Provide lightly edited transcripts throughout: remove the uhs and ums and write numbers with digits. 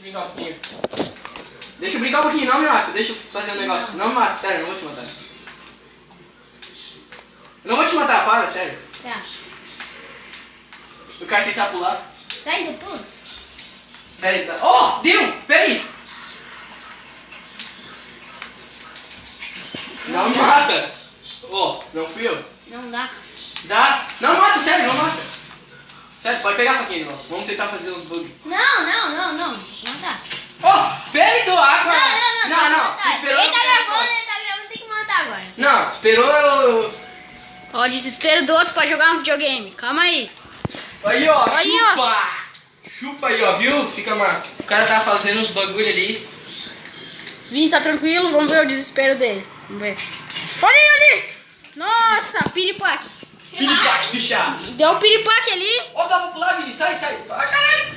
brincar um pouquinho. Deixa eu brincar um pouquinho, não me mata. Deixa eu fazer um negócio. Não me mata, sério, eu não vou te matar. Eu não vou te matar, para, sério. Tá. Eu quero tentar pular. Tá indo, pula. Pera aí, tá. Oh, deu! Pera aí! Não me mata! Oh, não fui eu. Não dá. Dá? Não mata, sério, não mata. Sério, pode pegar a faquinha, irmão. Vamos tentar fazer uns bugs. Não. Não dá. Oh, pera aí, tô água. Não. Tu esperou Ele eu tá fazer gravando, tem que matar agora. Não, esperou eu... Ó, o desespero do outro pra jogar um videogame. Calma aí. Aí, ó, Aí, chupa! Chupa aí, ó, viu? Fica uma... O cara tava fazendo uns bagulho ali. Vini, tá tranquilo? Vamos ver o desespero dele. Vamos ver. Olha ali! Nossa, piripaque. Piripaque do chá. Deu um piripaque ali. Ó, tava pro lado, Vini, sai. Ah, caralho!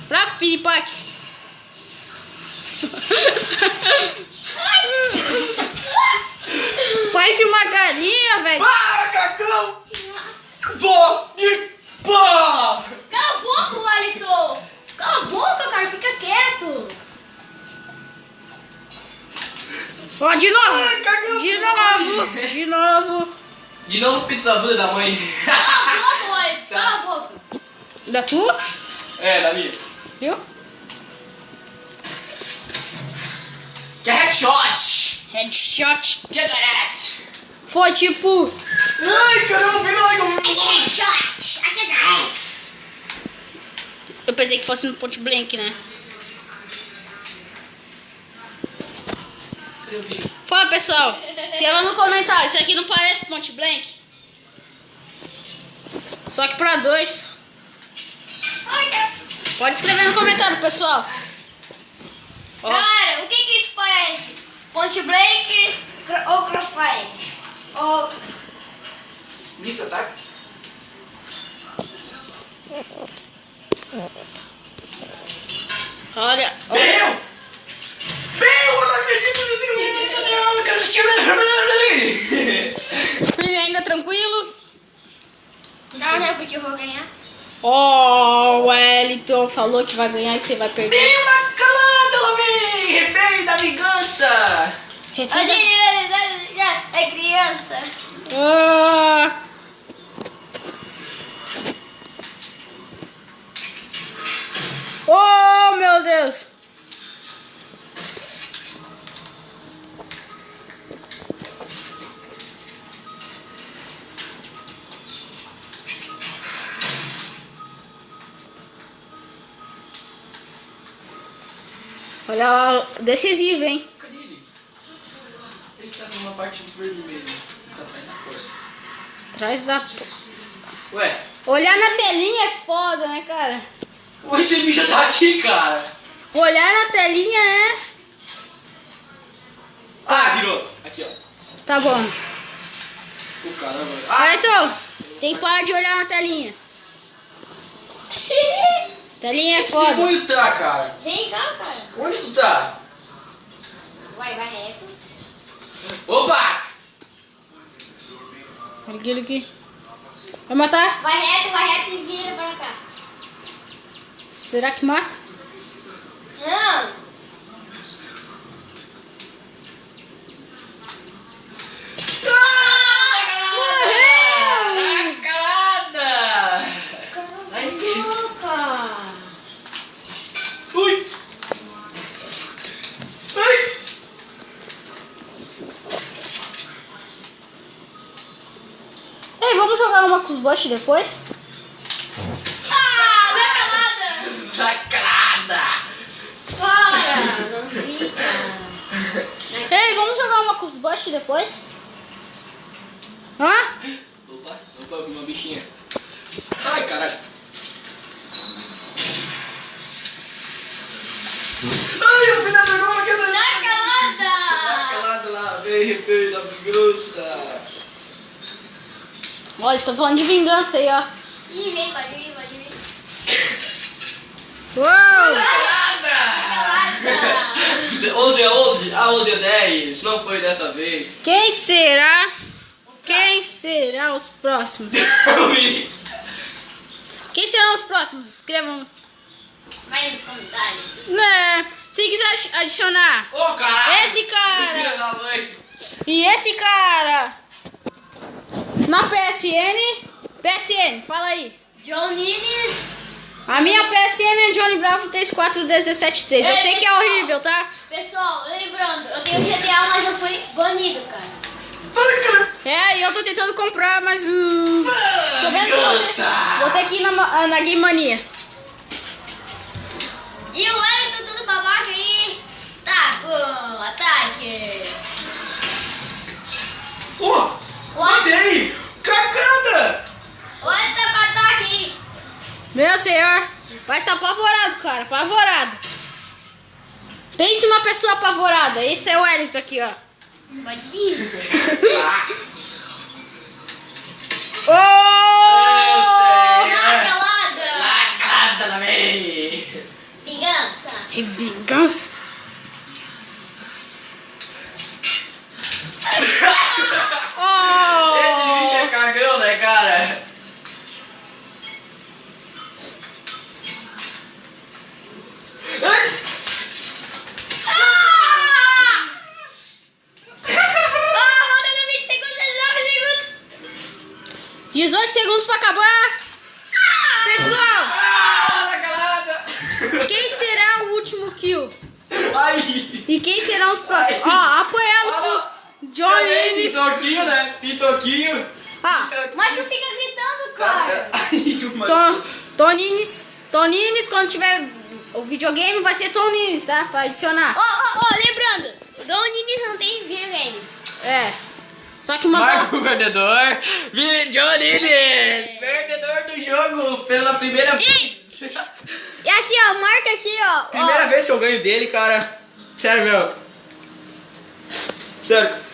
Fraco piripaque. Parece uma galinha, velho. Ah, cacão! Vou de pá! Cala a boca, Wellington. Cala a boca, cara. Fica quieto. Ó, de novo. Ai, cagão. De novo. De novo o pito da bunda da mãe. Cala a boca, Wellington. Cala a boca. Da tua? É, da minha. Viu? Que é headshot! Headshot. Que agradece! Foi tipo... Ai, caramba, vem lá, Aqui é headshot. Aqui é nice. Eu pensei que fosse no point blank, né? Fala, pessoal. Escreva no comentário. Isso aqui não parece point blank? Só que pra 2. Pode escrever no comentário, pessoal. Ó. Cara, o que isso parece? Point Blank ou Crossfire? Ou... Isso, ataque? Olha. Meu! Eu não acredito nisso! Eu quero assistir. Filho ainda tranquilo? Não, né? Porque eu vou ganhar. Ó, o Wellington falou que vai ganhar e você vai perder. Veio na calada, ela vem! Refém da vingança! Refém da- Já é criança. Ah. Oh, meu Deus! Olha, decisivo, hein? Cadê ele? Ele tá numa parte vermelha. Tá atrás da cor. Atrás da... Ué, Olhar na telinha é foda, né, cara? esse bicho tá aqui, cara. Olhar na telinha é... Ah, virou. Aqui, ó. Tá bom. O caramba. Wellington, tem que parar de olhar na telinha. Telinha é Esse foda. demônio tá, cara. Vem cá, cara. Onde tu tá? Vai reto. Opa! Olha aquele aqui. Vai matar? Vai reto e vira pra cá. Será que mata? Não. Morreu! Calada! Cala a boca. Ui! Ai! Ei, vamos jogar uma com os Bush depois? Ah, minha calada. Tá calada! Para, não fica. Ei, vamos jogar uma com os Bush depois? Hã? Opa, uma bichinha. Ai, caralho. Ai, eu fui na vergonha que eu Tá calada. Tá calada lá, vem, refém da vingança. Olha, estou falando de vingança aí, ó. Ih, vem, pode vir. Uou! Calada. 11 a 11, a 11 a 10, não foi dessa vez. Quem será? Quem será os próximos? Quem serão os próximos? Escrevam Vai nos comentários. Né? Se quiser adicionar Ô, caralho! esse cara Filha da mãe! e esse cara na PSN, fala aí. John Nines. A minha PSN é Johnny Bravo 34173. Eu Ei, sei que é pessoal. horrível, tá? Pessoal, lembrando, eu tenho GTA, mas eu fui banido, cara. É, e eu tô tentando comprar, mas tô vendo. Vingança! Vou ter que ir na Game Mania. E o Wellington todo babaca aí. Tá com ataque. Ô! Matei! Cagada! Olha, tá com ataque. Meu senhor, vai estar apavorado, cara, apavorado. Pense uma pessoa apavorada. Esse é o Wellington aqui, ó. Pode vir. Oh! Na calada. Lacrada também! Vingança. É vingança? Oh! Esse bicho é cagão, né, cara? Faltando 20 segundos, 19 segundos. 18 segundos pra acabar. Pessoal, Ah, na calada! quem será o último kill? Ai! E quem serão os próximos? Ó, apoiado por John Innes. Pitoquinho, né? Pitoquinho! Ah, Mas tu fica gritando, cara. Tonines, quando tiver o videogame vai ser Tonines, tá? Pra adicionar. Lembrando, o John Nines não tem videogame. É. Só que uma Marco o perdedor! Johnny! Perdedor do jogo pela primeira vez! E aqui, ó, marca aqui, ó. Primeira vez que eu ganho dele, cara. Sério, meu. Sério.